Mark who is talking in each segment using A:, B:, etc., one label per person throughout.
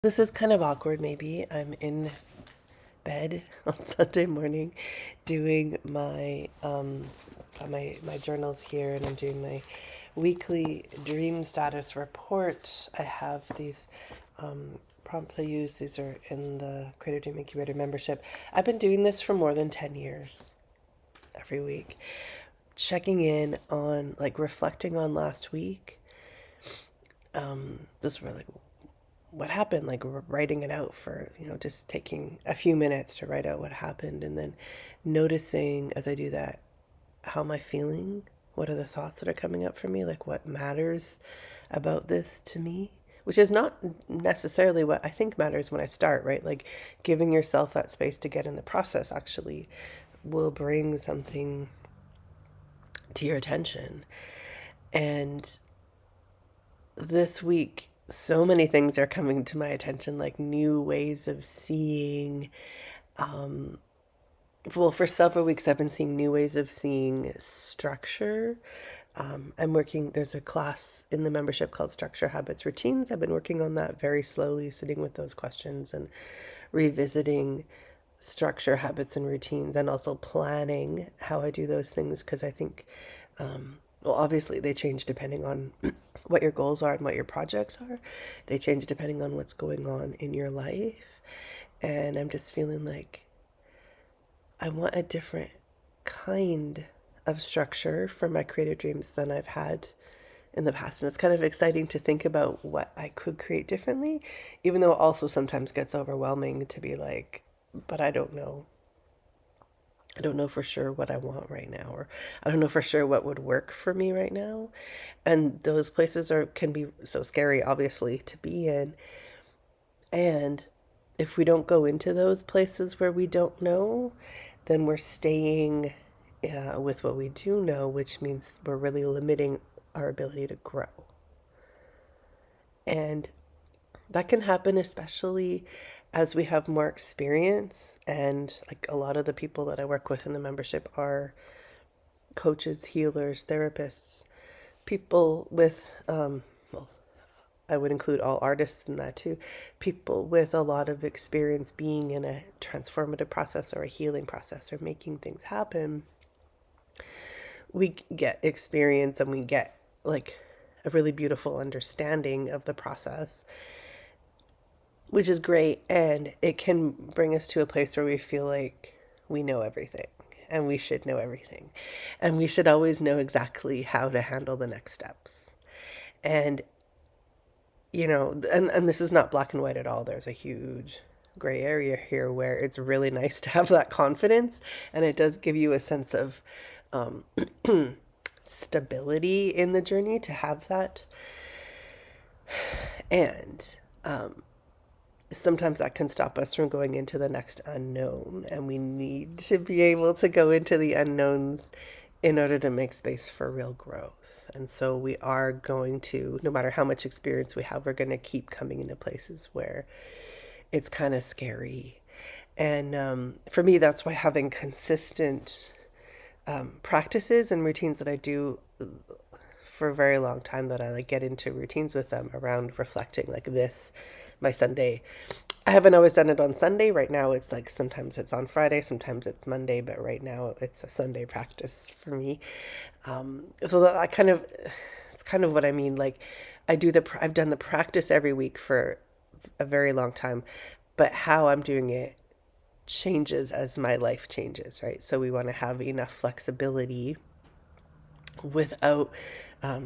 A: This is kind of awkward, maybe. I'm in bed on Sunday morning doing my journals here, and I'm doing my weekly dream status report. I have these prompts I use. These are in the Creative Dream Incubator membership. I've been doing this for more than 10 years every week, checking in on, like, reflecting on last week. Just really what happened, like writing it out for, just taking a few minutes to write out what happened, and then noticing as I do that, how am I feeling? What are the thoughts that are coming up for me? Like, what matters about this to me? Which is not necessarily what I think matters when I start, right? Like, giving yourself that space to get in the process actually will bring something to your attention. And this week, so many things are coming to my attention, like new ways of seeing. Well, for several weeks, I've been seeing new ways of seeing structure. There's a class in the membership called Structure, Habits, Routines. I've been working on that very slowly, sitting with those questions and revisiting structure, habits, and routines, and also planning how I do those things, because I think, well, obviously they change depending on what your goals are and what your projects are. They change depending on what's going on in your life. And I'm just feeling like I want a different kind of structure for my creative dreams than I've had in the past. And it's kind of exciting to think about what I could create differently, even though it also sometimes gets overwhelming to be like, but I don't know. I don't know for sure what I want right now, or I don't know for sure what would work for me right now. And those places can be so scary, obviously, to be in. And if we don't go into those places where we don't know, then we're staying with what we do know, which means we're really limiting our ability to grow. And that can happen especially as we have more experience. And like, a lot of the people that I work with in the membership are coaches, healers, therapists, people with, well, I would include all artists in that too, people with a lot of experience being in a transformative process or a healing process or making things happen. We get experience and we get, like, a really beautiful understanding of the process, which is great. And it can bring us to a place where we feel like we know everything, and we should know everything. And we should always know exactly how to handle the next steps. And, and this is not black and white at all. There's a huge gray area here where it's really nice to have that confidence. And it does give you a sense of stability in the journey to have that. And sometimes that can stop us from going into the next unknown, and we need to be able to go into the unknowns in order to make space for real growth. And so we are going to, no matter how much experience we have, we're going to keep coming into places where it's kind of scary. And for me, that's why having consistent practices and routines that I do for a very long time, that I like get into routines with them around reflecting, like this, my Sunday. I haven't always done it on Sunday. Right now it's like sometimes it's on Friday, sometimes it's Monday, but right now it's a Sunday practice for me. So that kind of, it's kind of what I mean. Like, I've done the practice every week for a very long time, but how I'm doing it changes as my life changes, right? So we want to have enough flexibility without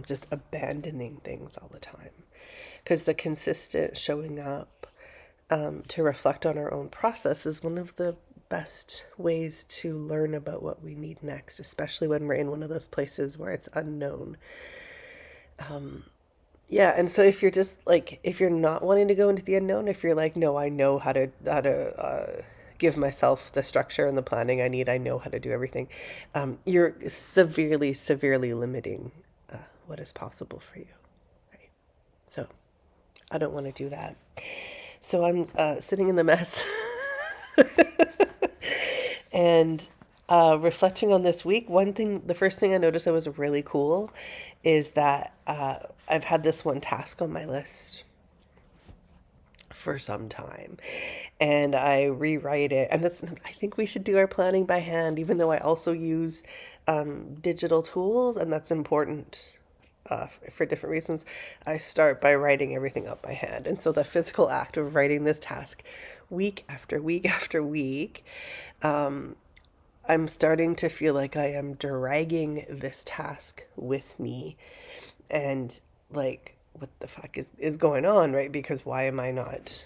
A: just abandoning things all the time. Because the consistent showing up to reflect on our own process is one of the best ways to learn about what we need next, especially when we're in one of those places where it's unknown. Yeah, and so if you're just like, if you're not wanting to go into the unknown, if you're like, no, I know how to give myself the structure and the planning I need, I know how to do everything, you're severely, severely limiting what is possible for you, right? So I don't want to do that. So I'm sitting in the mess and reflecting on this week. The first thing I noticed that was really cool is that I've had this one task on my list for some time, and I rewrite it. And I think we should do our planning by hand, even though I also use digital tools, and that's important for different reasons. I start by writing everything up by hand. And so the physical act of writing this task week after week after week, I'm starting to feel like I am dragging this task with me. And like, what the fuck is going on, right? Because why am I not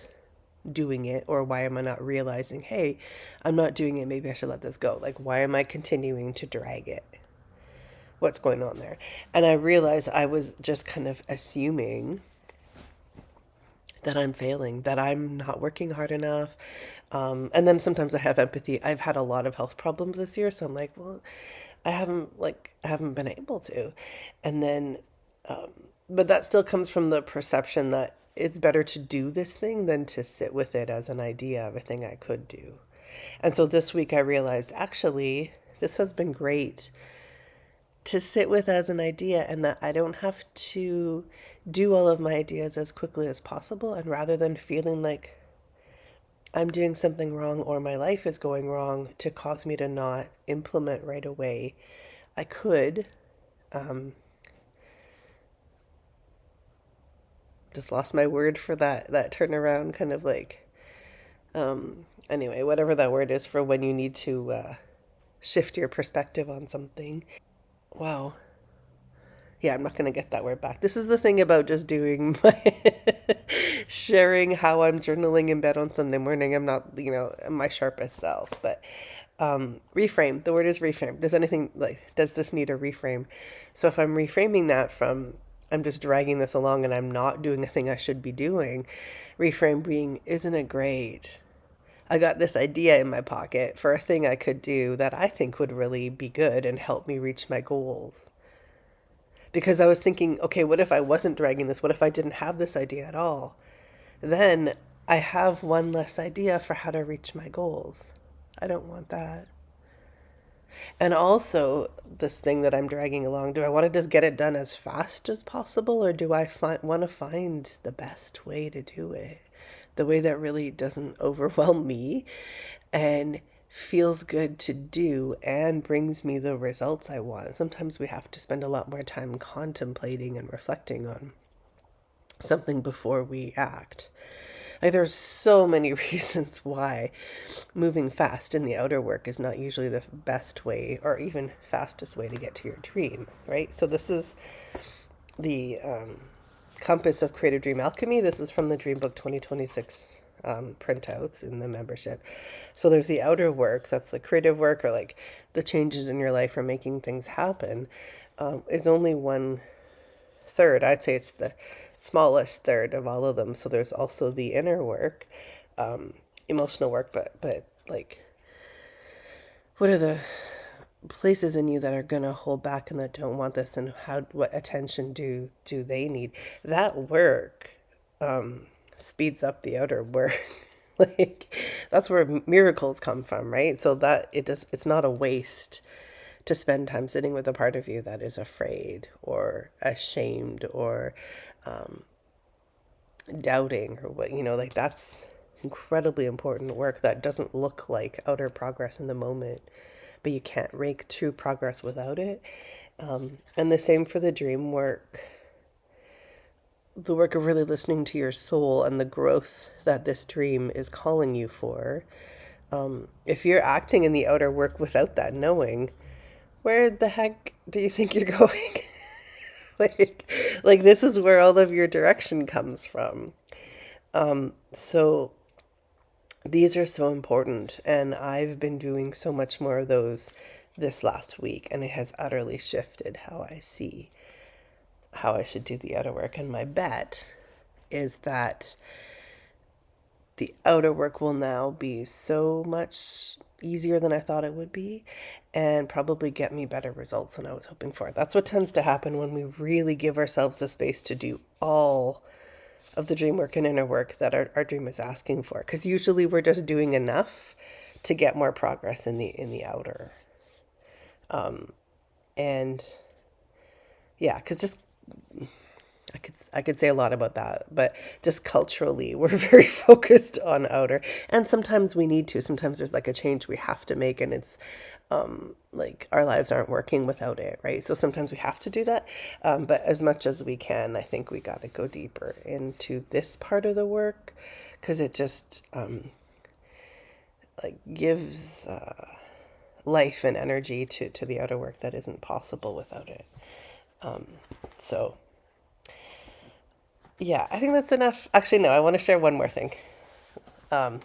A: doing it? Or why am I not realizing, hey, I'm not doing it. Maybe I should let this go. Like, why am I continuing to drag it? What's going on there? And I realized I was just kind of assuming that I'm failing, that I'm not working hard enough. And then sometimes I have empathy. I've had a lot of health problems this year, so I'm like, well, I haven't been able to. And then, but that still comes from the perception that it's better to do this thing than to sit with it as an idea of a thing I could do. And so this week I realized actually this has been great to sit with as an idea, and that I don't have to do all of my ideas as quickly as possible. And rather than feeling like I'm doing something wrong or my life is going wrong to cause me to not implement right away, I could just lost my word for that turnaround, kind of like anyway, whatever that word is for when you need to shift your perspective on something. Wow. Yeah, I'm not going to get that word back. This is the thing about just doing my sharing how I'm journaling in bed on Sunday morning. I'm not, my sharpest self, but reframe. The word is reframe. Does this need a reframe? So if I'm reframing that from, I'm just dragging this along and I'm not doing a thing I should be doing, reframe being, isn't it great? I got this idea in my pocket for a thing I could do that I think would really be good and help me reach my goals. Because I was thinking, okay, what if I wasn't dragging this? What if I didn't have this idea at all? Then I have one less idea for how to reach my goals. I don't want that. And also, this thing that I'm dragging along, do I want to just get it done as fast as possible, or do I want to find the best way to do it? The way that really doesn't overwhelm me and feels good to do and brings me the results I want. Sometimes we have to spend a lot more time contemplating and reflecting on something before we act. Like, there's so many reasons why moving fast in the outer work is not usually the best way or even fastest way to get to your dream, right? So this is the Compass of Creative Dream Alchemy. This is from the Dream Book 2026 printouts in the membership. So there's the outer work, that's the creative work, or like the changes in your life or making things happen, is only 1/3. I'd say it's the smallest third of all of them. So there's also the inner work, emotional work, but like, what are the places in you that are going to hold back and that don't want this, and what attention do they need? That work speeds up the outer work. Like, that's where miracles come from, right? So that it's not a waste to spend time sitting with a part of you that is afraid or ashamed or doubting, or what, like, that's incredibly important work that doesn't look like outer progress in the moment, but you can't make true progress without it. And the same for the dream work, the work of really listening to your soul and the growth that this dream is calling you for. If you're acting in the outer work without that knowing, where the heck do you think you're going? like this is where all of your direction comes from. So these are so important, and I've been doing so much more of those this last week, and it has utterly shifted how I see how I should do the outer work. And my bet is that the outer work will now be so much easier than I thought it would be, and probably get me better results than I was hoping for. That's what tends to happen when we really give ourselves the space to do all of the dream work and inner work that our dream is asking for. Because usually we're just doing enough to get more progress in the outer. And yeah, because just I could say a lot about that, but just culturally, we're very focused on outer, and sometimes we need to. Sometimes there's like a change we have to make, and it's like our lives aren't working without it, right? So sometimes we have to do that, but as much as we can, I think we got to go deeper into this part of the work because it just like gives life and energy to the outer work that isn't possible without it. So yeah, I think that's enough. Actually, no, I want to share one more thing. Um,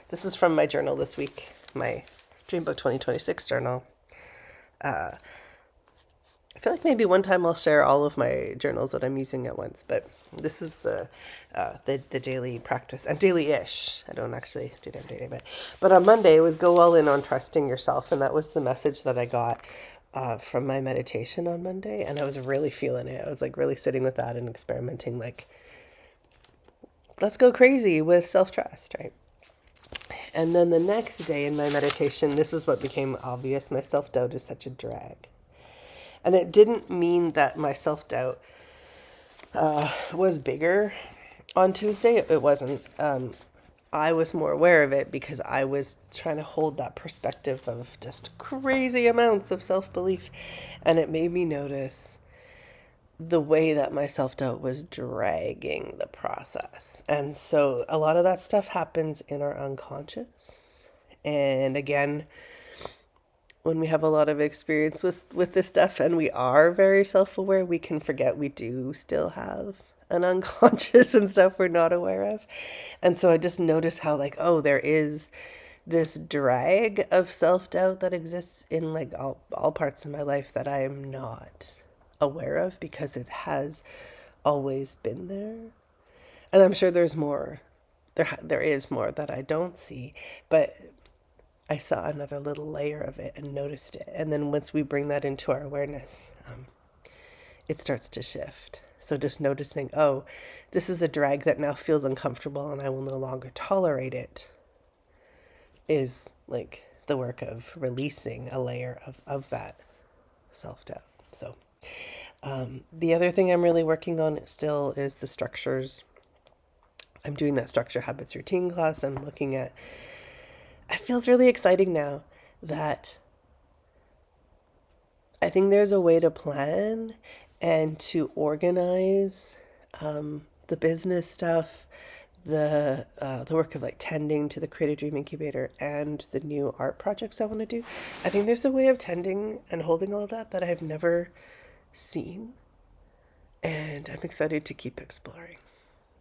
A: this is from my journal this week, my Dreambook 2026 journal. I feel like maybe one time I'll share all of my journals that I'm using at once, but this is the daily practice and daily-ish. I don't actually do it every day, but on Monday it was go all in on trusting yourself, and that was the message that I got from my meditation on Monday, and I was really feeling it. I was like really sitting with that and experimenting, like let's go crazy with self-trust, right? And then the next day in my meditation, this is what became obvious. My self-doubt is such a drag. And it didn't mean that my self doubt was bigger on Tuesday. It wasn't. I was more aware of it because I was trying to hold that perspective of just crazy amounts of self belief. And it made me notice the way that my self doubt was dragging the process. And so a lot of that stuff happens in our unconscious. And again, when we have a lot of experience with this stuff and we are very self-aware, we can forget we do still have an unconscious and stuff we're not aware of. And so I just notice how like, oh, there is this drag of self-doubt that exists in like all parts of my life that I am not aware of because it has always been there. And I'm sure there's more. There is more that I don't see, but I saw another little layer of it and noticed it. And then once we bring that into our awareness, it starts to shift. So just noticing, oh, this is a drag that now feels uncomfortable and I will no longer tolerate it, is like the work of releasing a layer of that self-doubt. So the other thing I'm really working on still is the structures. I'm doing that structure habits routine class. I'm looking at, it feels really exciting now that I think there's a way to plan and to organize the business stuff, the work of like tending to the Creative Dream Incubator and the new art projects I want to do. I think there's a way of tending and holding all of that I've never seen, and I'm excited to keep exploring.